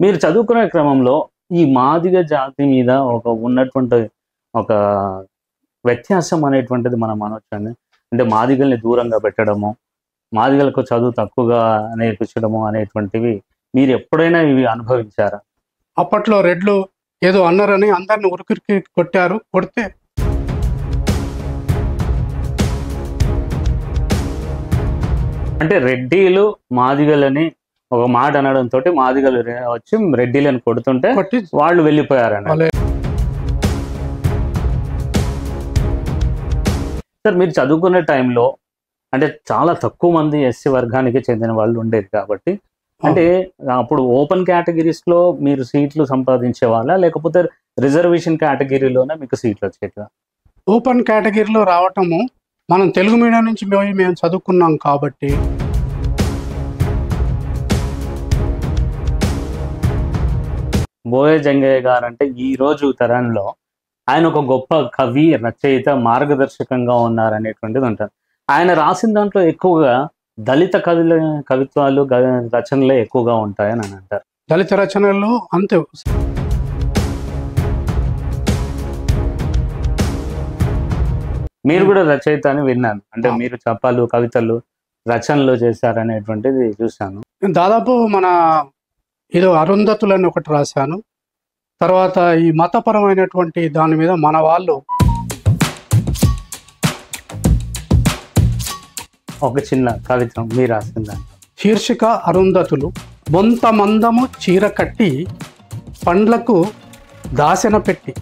మీరు చదువుకునే క్రమంలో ఈ మాదిగ జాతి మీద ఉన్నటువంటి ఒక వ్యత్యాసం అనేటువంటిది మనం అనొచ్చండి. అంటే మాదిగల్ని దూరంగా పెట్టడము, మాదిగలకు చదువు తక్కువగా నేర్పించడము అనేటువంటివి మీరు ఎప్పుడైనా ఇవి అనుభవించారా? అప్పట్లో రెడ్లు ఏదో అన్నారని అందరిని ఉరికిరికి కొట్టారు. కొడితే అంటే రెడ్డిలు మాదిగలని ఒక మాట అనడంతో మాదిగలు వచ్చి రెడ్డిలను కొడుతుంటే కొట్టి వాళ్ళు వెళ్ళిపోయారని. వాళ్ళే సార్ మీరు చదువుకునే టైంలో అంటే చాలా తక్కువ మంది ఎస్సీ వర్గానికి చెందిన వాళ్ళు ఉండేది కాబట్టి అంటే అప్పుడు ఓపెన్ కేటగిరీస్ లో మీరు సీట్లు సంపాదించే వాళ్ళ లేకపోతే రిజర్వేషన్ కేటగిరీలోనే మీకు సీట్లు వచ్చేటివా? ఓపెన్ కేటగిరీలో రావటము మనం తెలుగు మీడియం నుంచి మేము చదువుకున్నాం కాబట్టి బోయ జంగయ్య గారు అంటే ఈ రోజు తరంలో ఆయన ఒక గొప్ప కవి, రచయిత, మార్గదర్శకంగా ఉన్నారనేటువంటిది అంటారు. ఆయన రాసిన దాంట్లో ఎక్కువగా దళిత కవిత్వాలు రచనలే ఎక్కువగా ఉంటాయని అని అంటారు. దళిత రచనల్లో అంతే. మీరు కూడా రచయిత అని విన్నాను. అంటే మీరు చప్పాలు, కవితలు, రచనలు చేశారనేటువంటిది చూశాను. దాదాపు ఏదో అరుంధతులని ఒకటి రాశాను. తర్వాత ఈ మతపరమైనటువంటి దాని మీద మన వాళ్ళు ఒక చిన్న కవిత్వం మీరు రాసిందంట. శీర్షిక అరుంధతులు. బొంత మందము చీర కట్టి పండ్లకు దాసెన పెట్టి